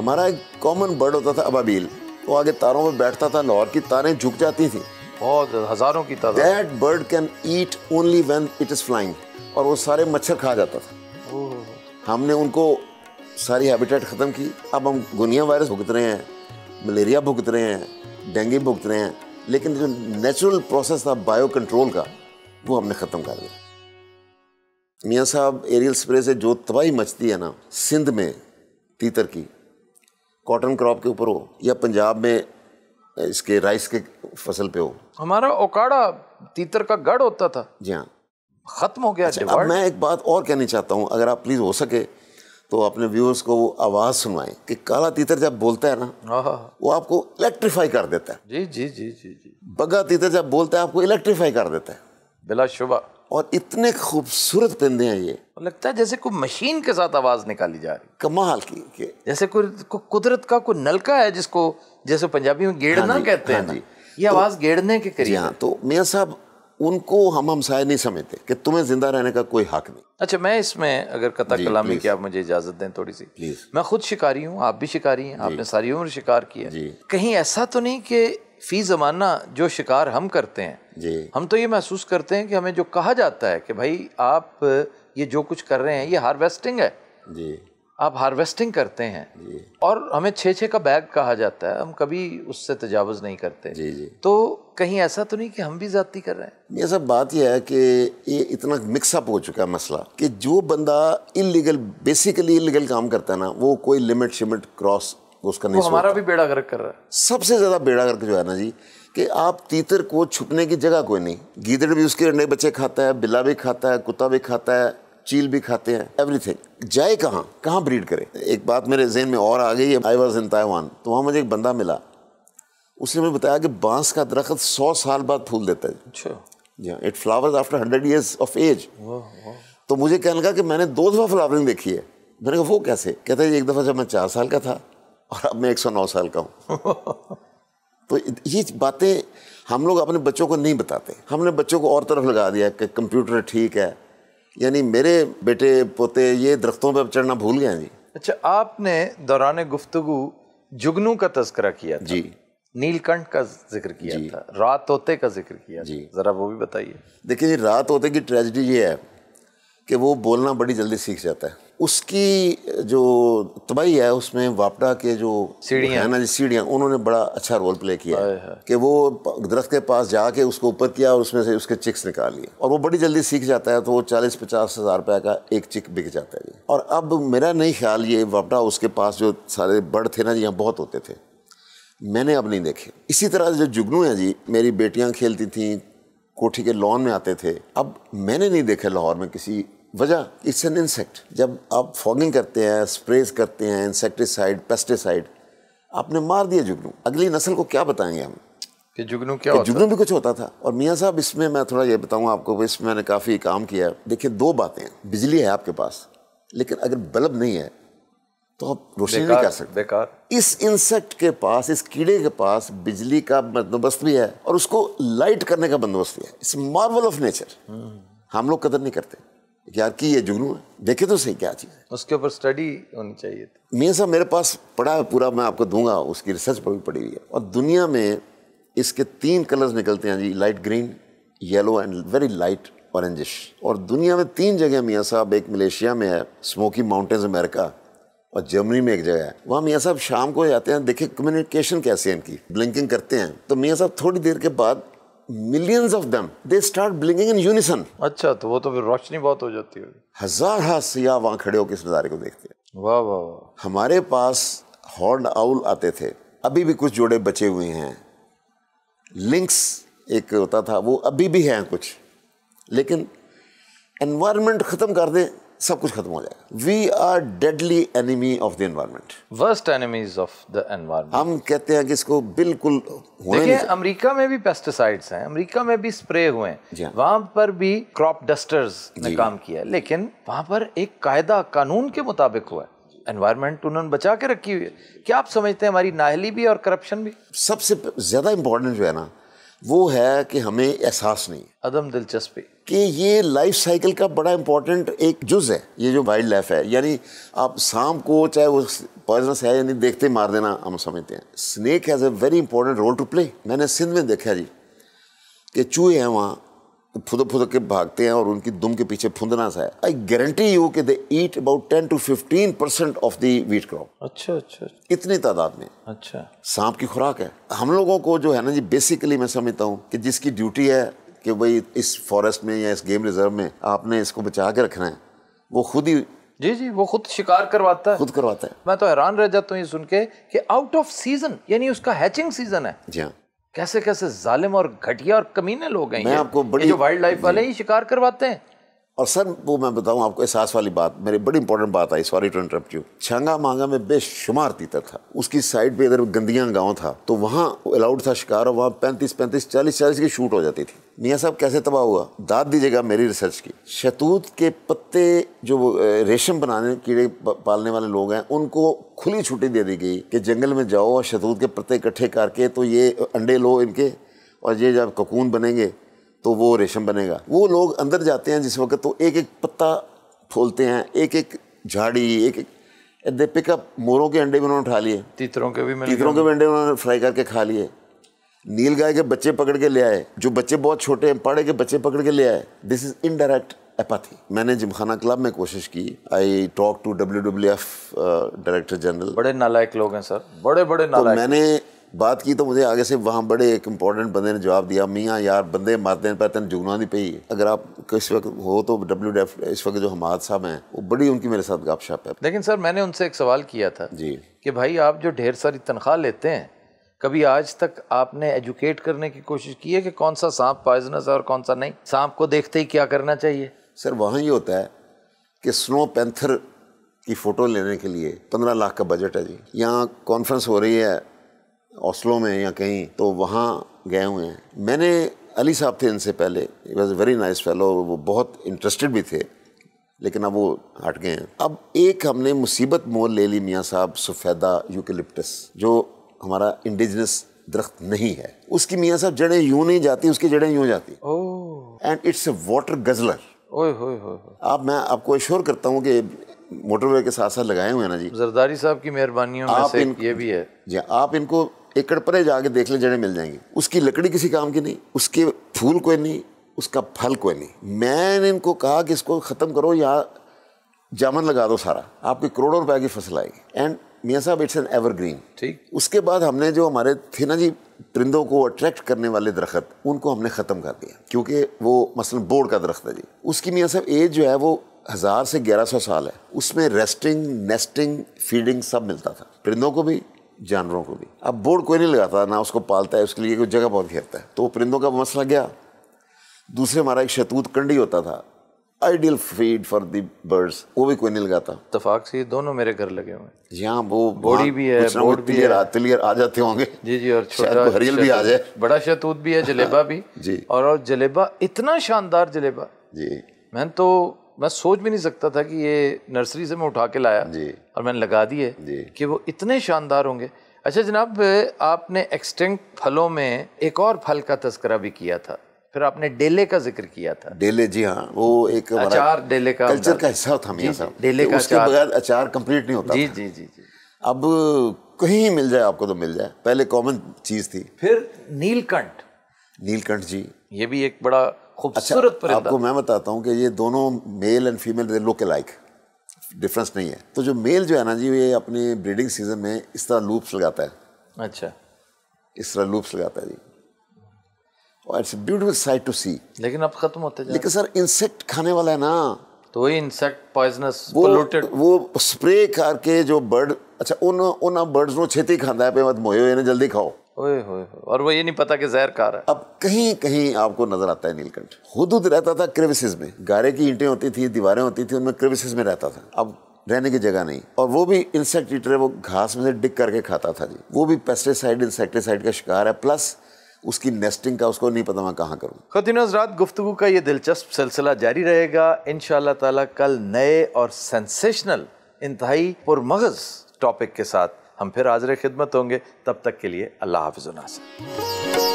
हमारा एक common bird होता था अबाबील, वो आगे तारों पे बैठता था, लाहौर की तारें झुक जाती थी, बहुत हजारों की तादाद। That bird can eat only when it is flying, और वो सारे मच्छर खा जाता था। हमने उनको सारी हैबिटेट ख़त्म की। अब हम गुनिया वायरस भुगत रहे हैं, मलेरिया भुगत रहे हैं, डेंगू भुगत रहे हैं, लेकिन जो नेचुरल प्रोसेस था बायो कंट्रोल का वो हमने ख़त्म कर दिया। मियाँ साहब, एरियल स्प्रे से जो तबाही मचती है ना, सिंध में तीतर की, कॉटन क्रॉप के ऊपर हो या पंजाब में इसके राइस के फसल पे हो। हमारा ओकाड़ा तीतर का गढ़ होता था। जी हाँ, खत्म हो गया। अच्छा, अब मैं एक बात और कहनी चाहता हूँ, अगर आप प्लीज़ हो सके तो अपने व्यूअर्स को वो आवाज़ सुनवाएं कि काला तीतर जब बोलता है ना, वो आपको इलेक्ट्रीफाई कर देता है। जी जी जी जी जी। बग्गा तीतर जब बोलता है आपको इलेक्ट्रीफाई कर देता है, बिलाशुबा। और इतने खूबसूरत परिंदे हैं ये, लगता है जैसे कोई मशीन के साथ आवाज निकाली जा रही, कमाल की जैसे कोई कुदरत का कोई नलका है, जिसको जैसे पंजाबी में गेड़ना कहते हैं ना, ये आवाज गेड़ने के करीब है। तो मियाँ साहब, उनको हम हमसाए नहीं समझते कि तुम्हें जिंदा रहने का कोई हक नहीं। अच्छा, मैं इसमें अगर कथा कलामी की आप मुझे इजाजत दें थोड़ी सी, मैं खुद शिकारी हूँ, आप भी शिकारी हैं, आपने सारी उम्र शिकार किया, कहीं ऐसा तो नहीं कि फी ज़माना जो शिकार हम करते हैं, हम तो ये महसूस करते हैं कि हमें जो कहा जाता है कि भाई आप ये जो कुछ कर रहे हैं ये हार्वेस्टिंग है, आप हार्वेस्टिंग करते हैं, और हमें 6-6 का बैग कहा जाता है, हम कभी उससे तजावुज़ नहीं करते। तो कहीं ऐसा तो नहीं कि हम भी ज़्यादती कर रहे हैं? ये सब बात यह है कि ये इतना मिक्सअप हो चुका है मसला कि जो बंदा इलीगल, बेसिकली इलीगल काम करता है ना, वो कोई लिमिट शिमिट क्रॉस उसका नहीं, हमारा भी बेड़ा गर्क कर रहा है। सबसे ज्यादा बेड़ा गर्क जो है ना जी, कि आप तीतर को छुपने की जगह कोई नहीं, गीदड़ भी उसके अंडे बच्चे खाता है, बिल्ला भी खाता है, कुत्ता भी खाता है, चील भी खाते हैं, एवरीथिंग। जाए कहाँ ब्रीड करे। एक बात मेरे ज़हन में और आ गई है, आई वॉज इन ताइवान, तो वहाँ मुझे एक बंदा मिला, उसने मुझे बताया कि बांस का दरख्त 100 साल बाद फूल देता है। अच्छा। जी हाँ, it flowers after 100 years of age. तो मुझे कहने लगा कि मैंने 2 दफ़ा फ्लावरिंग देखी है। मैंने कहा वो कैसे? कहता है एक दफ़ा जब मैं 4 साल का था और अब मैं 109 साल का हूँ। तो ये बातें हम लोग अपने बच्चों को नहीं बताते, हमने बच्चों को और तरफ लगा दिया कि कंप्यूटर ठीक है, यानी मेरे बेटे पोते ये दरख्तों पर चढ़ना भूल गए हैं जी। अच्छा, आपने दौरान गुफ्तगू जुगनू का तज़किरा किया था जी, नीलकंठ का जिक्र किया था, रात तोते का जिक्र किया जी, ज़रा वो भी बताइए। देखिए जी, रात तोते की ट्रेजेडी ये है कि वो बोलना बड़ी जल्दी सीख जाता है। उसकी जो तबाही है उसमें वापडा के जो सीढ़ियाँ ना जी, सीढ़ियाँ, उन्होंने बड़ा अच्छा रोल प्ले किया है कि वो दरख्त के पास जाके उसको ऊपर किया और उसमें से उसके चिक्स निकाल लिए, और वो बड़ी जल्दी सीख जाता है। तो वो 40-50 हज़ार रुपये का एक चिक बिक जाता है जी। और अब मेरा नहीं ख्याल, ये वापडा उसके पास जो सारे बर्ड थे ना जी, यहाँ बहुत होते थे, मैंने अब नहीं देखे। इसी तरह जो जुगनू हैं जी, मेरी बेटियाँ खेलती थीं, कोठी के लॉन में आते थे, अब मैंने नहीं देखे लाहौर में किसी वजह। It's an insect. जब आप फॉगिंग करते हैं, स्प्रेज करते हैं, इंसेक्टिसाइड, पेस्टिसाइड, आपने मार दिया जुगनू। अगली नस्ल को क्या बताएंगे हम कि जुगनू क्या होता है? जुगनू भी कुछ होता था। और मियाँ साहब, इसमें मैं थोड़ा ये बताऊँ आपको, इसमें मैंने काफ़ी काम किया है। देखिए, 2 बातें हैं, बिजली है आपके पास, लेकिन अगर बल्ब नहीं है तो आप रोशनी नहीं कर सकते, बेकार। इस इंसेक्ट के पास, इस कीड़े के पास बिजली का बंदोबस्त भी है और उसको लाइट करने का बंदोबस्त भी है। It's Marvel of nature. हम लोग कदर नहीं करते यार कि ये जुगनू है, देखे तो सही क्या चीज़ है, उसके ऊपर स्टडी होनी चाहिए। मियाँ साहब, मेरे पास पड़ा है पूरा, मैं आपको दूंगा, उसकी रिसर्च पर भी पड़ी हुई है। और दुनिया में इसके 3 कलर्स निकलते हैं जी, light green, yellow and very light orangish. और दुनिया में 3 जगह मियाँ साहब, एक मलेशिया में है, स्मोकी माउंटेन्स अमेरिका, और जर्मनी में एक जगह है। वहाँ मियाँ साहब शाम को जाते हैं, देखिए कम्युनिकेशन कैसे है इनकी, ब्लिंकिंग करते हैं, तो मियाँ साहब थोड़ी देर के बाद millions of them they start blinking in unison. अच्छा, तो वो तो फिर रोशनी बहुत हो जाती है। हज़ार सियाह वहाँ खड़े होकर इस नज़ारे को देखते हैं। वाह वाह वाह। हमारे पास हॉर्न आउल आते थे, अभी भी कुछ जोड़े बचे हुए हैं। लिंक्स एक होता था, वो अभी भी हैं कुछ, लेकिन एनवायरनमेंट ख़त्म कर दे, सब कुछ खत्म हो जाएगा। We are deadly enemy of the environment, worst enemies of the environment. हम कहते हैं कि इसको बिल्कुल देखिए, अमेरिका में भी पेस्टिसाइड्स हैं, अमेरिका में भी स्प्रे हुए हैं, वहां पर भी क्रॉप डस्टर्स ने काम किया है, लेकिन वहां पर एक कायदा कानून के मुताबिक हुआ है। एनवायरनमेंट उन्होंने बचा के रखी हुई है। क्या आप समझते हैं हमारी नाअहली भी और करप्शन भी? सबसे ज्यादा इंपॉर्टेंट जो है ना, वो है कि हमें एहसास नहीं, अदम दिलचस्पी कि ये लाइफ साइकिल का बड़ा इंपॉर्टेंट एक जुज है ये जो वाइल्ड लाइफ है। यानी आप सांप को चाहे वो पॉइजनस है या नहीं देखते मार देना हम समझते हैं, snake has a very important role to play. मैंने सिंध में देखा जी कि चूहे हैं वहाँ फुदक के भागते हैं और उनकी दुम के पीछे फुंदना सा है। आई गारंटी यू कि they eat about 10 to 15% off the wheat crop. अच्छा, इतनी तादाद में। अच्छा, सांप की खुराक है। हम लोगों को जो है ना जी, बेसिकली मैं समझता हूँ कि जिसकी ड्यूटी है कि भाई इस फॉरेस्ट में या इस गेम रिजर्व में आपने इसको बचा के रखना है, वो खुद ही जी वो खुद शिकार करवाता है, खुद करवाता है। मैं तो हैरान रह जाता हूँ ये सुन के कि आउट ऑफ सीजन, यानी उसका हैचिंग सीजन है। जी हाँ, कैसे कैसे जालिम और घटिया और कमीने लोग हैं। मैं आपको बड़ी जो वाइल्ड लाइफ वाले ही शिकार करवाते हैं। और सर वो मैं बताऊं आपको एहसास वाली बात, मेरी बड़ी इंपॉर्टेंट बात आई, सॉरी टू इंटरप्ट यू। छंगा मांगा में बेशुमार तीतर था, उसकी साइड पे इधर गंदियां गांव था, तो वहाँ अलाउड था शिकार और वहाँ 35 40 की शूट हो जाती थी। मियाँ साहब कैसे तबाह हुआ, दाद दीजिएगा मेरी रिसर्च की। शहतूत के पत्ते जो रेशम बनाने कीड़े पालने वाले लोग हैं उनको खुली छुट्टी दे दी गई कि जंगल में जाओ और शहतूत के पत्ते इकट्ठे करके तो ये अंडे लो इनके, और ये जब ककून बनेंगे तो वो रेशम बनेगा। वो लोग अंदर जाते हैं जिस वक्त, तो एक एक पत्ता खोलते हैं, एक एक झाड़ी, एक एक दे पिकअप। मोरों के अंडे भी उन्होंने उठा लिए, तीतरों के भी अंडे उन्होंने फ्राई करके खा लिए। नील गाय के बच्चे पकड़ के ले आए, जो बच्चे बहुत छोटे हैं, पाड़े के बच्चे पकड़ के ले आए। This is indirect apathy. मैंने जिमखाना क्लब में कोशिश की, I talk to WWF director general. बड़े नालायक लोग हैं सर, बड़े नालायक। तो मैंने बात की तो मुझे आगे से वहाँ बड़े एक इम्पोर्टेंट बंदे ने जवाब दिया, मियाँ यार बंदे मारते हैं पर तेन जुगना नहीं पई। अगर आप किस वक्त हो तो WWF इस वक्त जो हमाद साहब हैं वो बड़ी उनकी मेरे साथ गपशप है। लेकिन सर मैंने उनसे एक सवाल किया था जी कि भाई आप जो ढेर सारी तनख्वाह लेते हैं, कभी आज तक आपने एजुकेट करने की कोशिश की है कि कौन सा सांप पॉइजनस है और कौन सा नहीं? सांप को देखते ही क्या करना चाहिए? सर वहाँ ये होता है कि स्नो पैंथर की फ़ोटो लेने के लिए 15 लाख का बजट है जी। यहाँ कॉन्फ्रेंस हो रही है ओस्लो में या कहीं, तो वहाँ गए हुए हैं। मैंने अली साहब थे इनसे पहले, he was a very nice fellow, वो बहुत इंटरेस्टेड भी थे, लेकिन अब वो हट गए हैं। अब एक हमने मुसीबत मोल ले ली मियाँ साहब, सफ़ेदा यूकेलिप्टस, जो हमारा इंडिजिनस दरख्त नहीं है, उसकी मियाँ साहब जड़ें यूँ नहीं जाती, उसकी जड़ें यूँ जाती। And it's a water guzzler. आप मैं आपको एश्योर करता हूँ कि मोटरवे के साथ साथ लगाए हुए हैं ना जी, जरदारी साहब की मेहरबानियों में से ये भी है जी। आप इनको एकड़ परे जाके देख ले, जड़ें मिल जाएंगी। उसकी लकड़ी किसी काम की नहीं, उसके फूल कोई नहीं, उसका फल कोई नहीं। मैंने इनको कहा कि इसको ख़त्म करो या जामन लगा दो, सारा आपकी करोड़ों रुपए की फसल आएगी। एंड मियाँ साहब इट्स एन एवरग्रीन। ठीक। उसके बाद हमने जो हमारे थे ना जी परिंदों को अट्रैक्ट करने वाले दरख्त, उनको हमने ख़त्म कर दिया, क्योंकि वो मसलन बोर्ड का दरख्त है जी। उसकी मियाँ साहब एज जो है वो 1000 से 1100 साल है। उसमें रेस्टिंग, नेस्टिंग, फीडिंग सब मिलता था, परिंदों को भी जानवरों को भी। अब बोर्ड कोई नहीं लगाता, ना उसको पालता है, उसके लिए कोई जगह बहुत घेरता है, तो वो परिंदों का मसला गया। दूसरे हमारा एक शहतूत कंडी होता था, ideal feed for the birds, वो भी कोई नहीं लगाता। इत्तेफाक से दोनों मेरे घर लगे हुए हैं। यहाँ वो बोड़ी भी है, बोर्ड भी है, तिलियर आ जाते होंगे जी। और छोटा हरियल भी आ जाए, बड़ा शहतूत भी है, जलेबा भी जी। और जलेबा इतना शानदार जलेबा जी, मैं सोच भी नहीं सकता था कि ये नर्सरी से मैं उठा के लाया जी, और मैंने लगा दिए कि वो इतने शानदार होंगे। अच्छा जनाब, आपने एक्सटिंक्ट फलों में एक और फल का तस्करा भी किया था, फिर आपने डेले का जिक्र किया था। डेले, जी हाँ, वो एक अचार डेले का कल्चर का हिस्सा था मियां साहब। डेले का उसके बगैर अचार कंप्लीट नहीं होता जी, था। जी जी जी। अब कहीं मिल जाए आपको तो मिल जाए, पहले कॉमन चीज थी। फिर नीलकंठ जी, ये भी एक बड़ा खूबसूरत परिंदा। आपको मैं बताता हूँ कि ये दोनों male and female they look alike, difference नहीं है। तो जो मेल जो है ना जी, ये अपने ब्रीडिंग सीजन में इस तरह लूप्स लगाता है। अच्छा, इस तरह लूप्स लगाता है जी, और इट्स ब्यूटीफुल साइट टू सी। लेकिन अब खत्म होते जा रहे। लेकिन सर इंसेक्ट खाने वाला है ना, तो वही इंसेक्ट पॉइजनस पोल्यूटेड, वो स्प्रे करके जो बर्ड, अच्छा उन बर्ड्स को छेती खाता है पे मत मोयो, इन्हें जल्दी खाओ। ओए होए, और वो ये नहीं पता कि जहर खा रहा है। अब कहीं कहीं आपको नजर आता है नीलकंठ। हुदुद रहता था क्रेविसेस में, गारे की ईंटें होती थी, दीवारें होती थी, उनमें क्रेविसेस में रहता था। अब रहने की जगह नहीं, और वो भी इंसेक्ट ईटर है, वो घास में से डिग करके खाता था जी। वो भी पेस्टिसाइड इंसेक्टिसाइड का शिकार है, प्लस उसकी नेस्टिंग का उसको नहीं पता मैं कहाँ करूँ। ख़वातीन हज़रात, गुफ्तगू का ये दिलचस्प सिलसिला जारी रहेगा इंशाअल्लाह ताला। कल नए और सेंसेशनल, इंतहाई पुरमग़ज़ टॉपिक के साथ हम फिर हाज़िर खिदमत होंगे। तब तक के लिए अल्लाह हाफ़िज़।